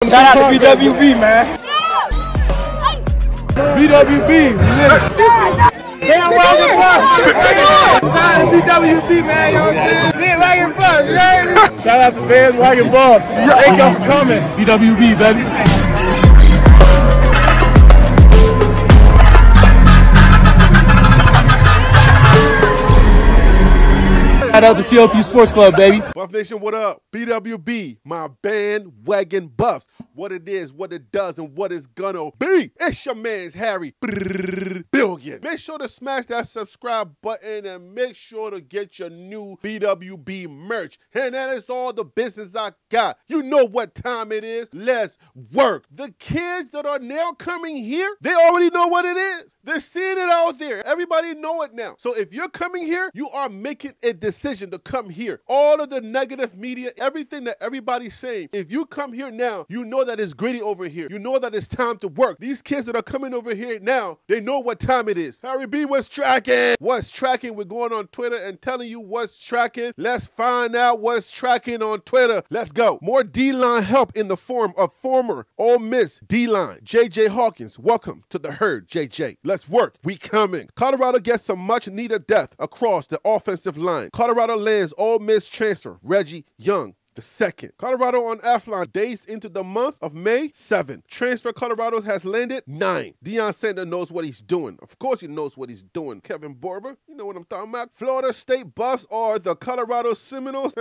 Shout out to BWB, man. BWB, we live it. Damn, Wagon Buffs. Shout out to BWB, man. You know what I'm saying? Big Wagon Buffs, man. Shout out to Wagon Buffs. Thank y'all for coming. BWB, baby. Shout out to TOP Sports Club, baby. Buff Nation, what up? BWB, my bandwagon Buffs. What it is, what it does, and what it's gonna be. It's your man's Harry Billion. Make sure to smash that subscribe button and make sure to get your new BWB merch. And that is all the business I got. You know what time it is. Let's work. The kids that are now coming here, they already know what it is. They're seeing it out there. Everybody know it now. So if you're coming here, you are making a decision to come here. All of the negative media, everything that everybody's saying, if you come here now, you know that it's gritty over here. You know that it's time to work. These kids that are coming over here now, they know what time it is. Harry B, what's tracking? What's tracking? We're going on Twitter and telling you what's tracking. Let's find out what's tracking on Twitter. Let's go. More D-line help in the form of former Ole Miss D-line J.J. Hawkins. Welcome to the herd, J.J. Let's work. We coming. Colorado gets some much-needed depth across the offensive line. Colorado lands Ole Miss transfer Reggie Young II. Colorado on Athlon days into the month of May 7. Transfer Colorado has landed 9. Deion Sanders knows what he's doing. Of course he knows what he's doing. Kevin Borber, you know what I'm talking about. Florida State Buffs are the Colorado Seminoles.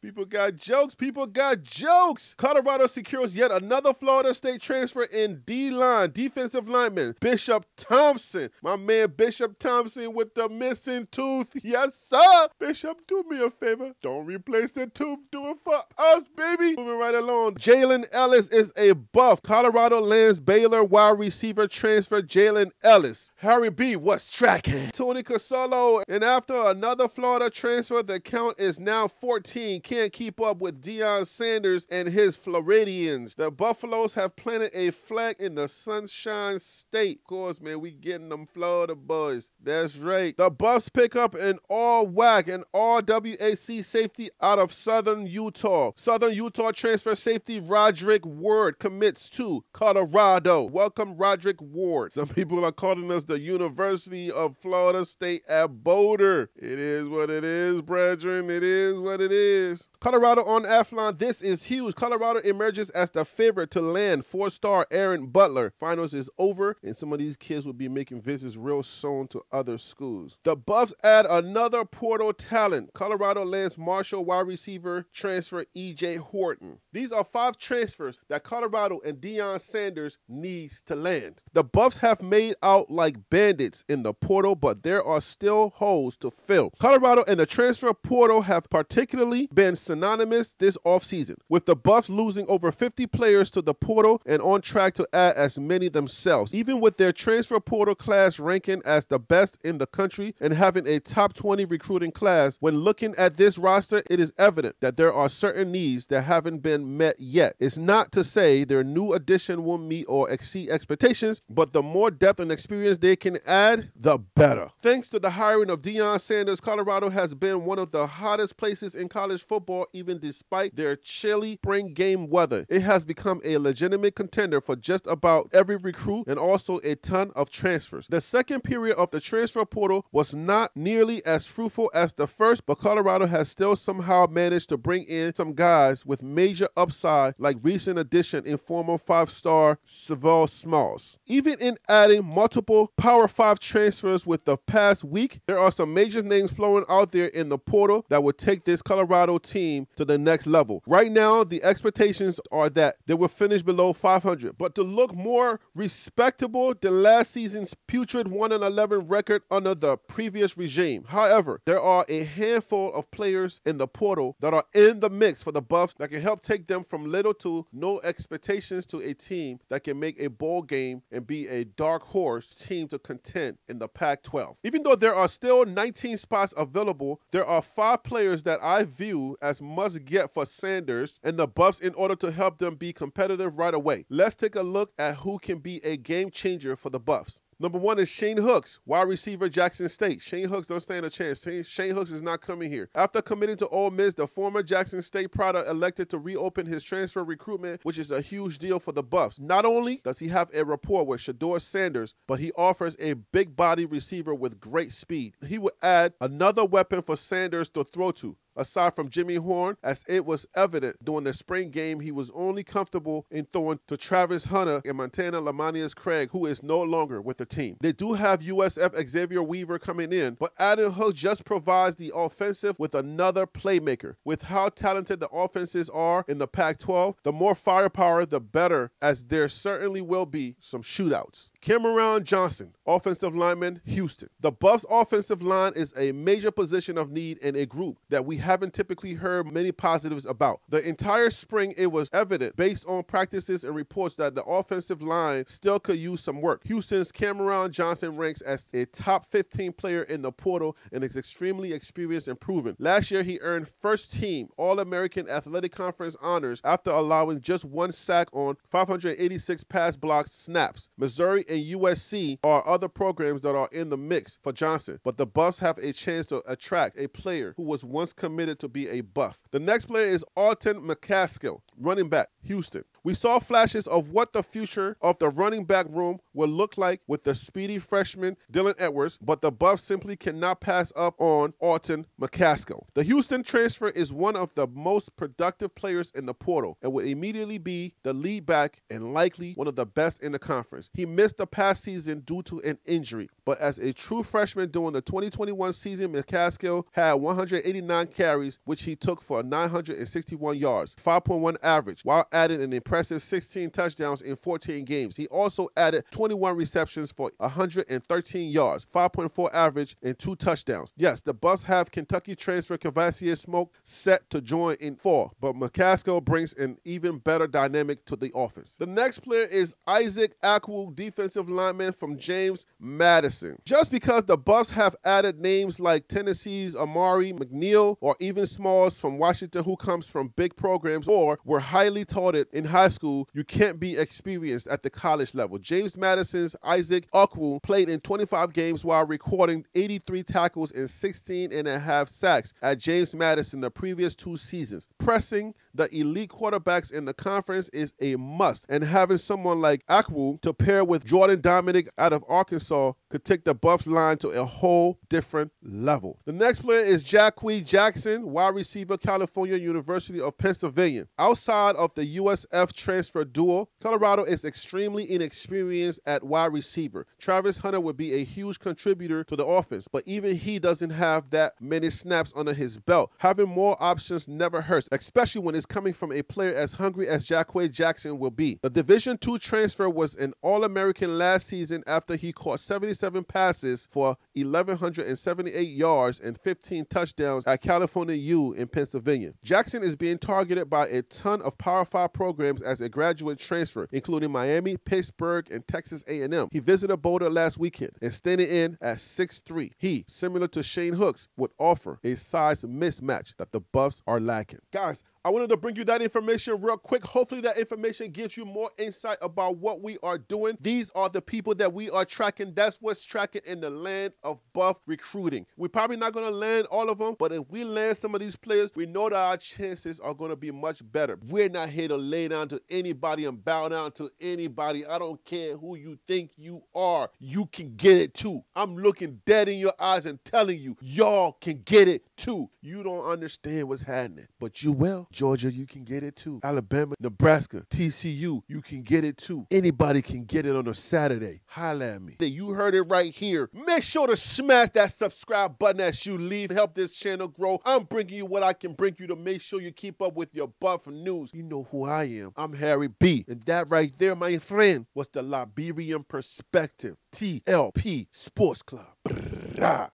People got jokes. People got jokes. Colorado secures yet another Florida State transfer in D-line, defensive lineman, Bishop Thompson. My man Bishop Thompson with the missing tooth. Yes, sir. Bishop, do me a favor. Don't replace it. Do it for us, baby. Moving right along. Jalen Ellis is a Buff. Colorado lands Baylor wide receiver transfer Jalen Ellis. Harry B, what's tracking? Tony Casello, and after another Florida transfer, the count is now 14. Can't keep up with Deion Sanders and his Floridians. The Buffaloes have planted a flag in the Sunshine State. Of course, man, we getting them Florida boys. That's right. The Buffs pick up an all-WAC and all-WAC safety out of Southern Utah. Southern Utah transfer safety Roderick Ward commits to Colorado. Welcome, Roderick Ward. Some people are calling us the University of Florida State at Boulder. It is what it is, brethren. It is what it is. Colorado on Athlon. This is huge. Colorado emerges as the favorite to land 4-star Aaron Butler. Finals is over, and some of these kids will be making visits real soon to other schools. The Buffs add another portal talent. Colorado lands Marshall wide receiver transfer E.J. Horton. These are 5 transfers that Colorado and Deion Sanders needs to land. The Buffs have made out like bandits in the portal, but there are still holes to fill. Colorado and the transfer portal have particularly been synonymous this offseason, with the Buffs losing over 50 players to the portal and on track to add as many themselves. Even with their transfer portal class ranking as the best in the country and having a top 20 recruiting class, when looking at this roster, it is evident that there are certain needs that haven't been met yet. It's not to say their new addition will meet or exceed expectations, but the more depth and experience they can add, the better. Thanks to the hiring of Deion Sanders, Colorado has been one of the hottest places in college football even despite their chilly spring game weather. It has become a legitimate contender for just about every recruit and also a ton of transfers. The second period of the transfer portal was not nearly as fruitful as the first, but Colorado has still somehow managed to bring in some guys with major upside like recent addition in former 5-star Savell Smalls. Even in adding multiple Power 5 transfers with the past week, there are some major names flowing out there in the portal that would take this Colorado team to the next level. Right now, the expectations are that they will finish below 500, but to look more respectable than last season's putrid 1-11 record under the previous regime. However, there are a handful of players in the portal that are in the mix for the Buffs that can help take them from little to no expectations to a team that can make a bowl game and be a dark horse team to contend in the Pac-12. Even though there are still 19 spots available, there are 5 players that I view as Buffs must get for Sanders and the Buffs in order to help them be competitive right away. Let's take a look at who can be a game changer for the Buffs. Number 1 is Shane Hooks, wide receiver, Jackson State. Shane Hooks don't stand a chance. Shane Hooks is not coming here. After committing to Ole Miss, the former Jackson State product elected to reopen his transfer recruitment, which is a huge deal for the Buffs. Not only does he have a rapport with Shedeur Sanders, but he offers a big body receiver with great speed. He would add another weapon for Sanders to throw to. Aside from Jimmy Horn, as it was evident during the spring game, he was only comfortable in throwing to Travis Hunter and Montana Lamanius Craig, who is no longer with the team. They do have USF Xavier Weaver coming in, but adding Hooks just provides the offensive with another playmaker. With how talented the offenses are in the Pac-12, the more firepower, the better, as there certainly will be some shootouts. Cameron Johnson, offensive lineman, Houston. The Buffs' offensive line is a major position of need in a group that we haven't typically heard many positives about. The entire spring, it was evident based on practices and reports that the offensive line still could use some work. Houston's Cameron Johnson ranks as a top 15 player in the portal and is extremely experienced and proven. Last year, he earned first-team All-American Athletic Conference honors after allowing just 1 sack on 586 pass block snaps. Missouri and USC are other programs that are in the mix for Johnson, but the Buffs have a chance to attract a player who was once committed to be a Buff. The next player is Alton McCaskill, running back, Houston. We saw flashes of what the future of the running back room will look like with the speedy freshman Dylan Edwards, but the Buffs simply cannot pass up on Alton McCaskill. The Houston transfer is one of the most productive players in the portal and would immediately be the lead back and likely one of the best in the conference. He missed the past season due to an injury, but as a true freshman during the 2021 season, McCaskill had 189 carries, which he took for 961 yards, 5.1 average, while adding an impressive 16 touchdowns in 14 games. He also added 21 receptions for 113 yards, 5.4 average, and 2 touchdowns. Yes, the Buffs have Kentucky transfer Kavasier Smoke set to join in fall, but McCaskill brings an even better dynamic to the offense. The next player is Isaac Akwu, defensive lineman from James Madison. Just because the Buffs have added names like Tennessee's Amari McNeil or even Smalls from Washington, who comes from big programs or were highly touted in high school, you can't be experienced at the college level. James Madison's Isaac Akwu played in 25 games while recording 83 tackles and 16.5 sacks at James Madison the previous 2 seasons. Pressing the elite quarterbacks in the conference is a must, and having someone like Akwu to pair with Jordan Dominic out of Arkansas could take the Buffs line to a whole different level. The next player is Jacque Jackson, wide receiver, California University of Pennsylvania. Outside of the USF transfer duo, Colorado is extremely inexperienced at wide receiver. Travis Hunter would be a huge contributor to the offense, but even he doesn't have that many snaps under his belt. Having more options never hurts, especially when it's coming from a player as hungry as Jacque Jackson will be. The Division II transfer was an All-American last season after he caught 77 passes for 1,178 yards and 15 touchdowns at California U in Pennsylvania. Jackson is being targeted by a ton of Power 5 programs as a graduate transfer, including Miami, Pittsburgh, and Texas A&M. He visited Boulder last weekend and standing in at 6'3". He, similar to Shane Hooks, would offer a size mismatch that the Buffs are lacking. Guys, I wanted to bring you that information real quick. Hopefully that information gives you more insight about what we are doing. These are the people that we are tracking. That's what's tracking in the land of Buff recruiting. We're probably not going to land all of them, but if we land some of these players, we know that our chances are going to be much better. We're not here to lay down to anybody and bow down to anybody. I don't care who you think you are. You can get it too. I'm looking dead in your eyes and telling you, y'all can get it too. You don't understand what's happening, but you will. Georgia, you can get it too. Alabama, Nebraska, TCU, you can get it too. Anybody can get it on a Saturday. Holla at me. You heard it right here. Make sure to smash that subscribe button as you leave. Help this channel grow. I'm bringing you what I can bring you to make sure you keep up with your Buff news. You know who I am. I'm Harry B. And that right there, my friend, was the Liberian Perspective. TLP Sports Club. Brrrah.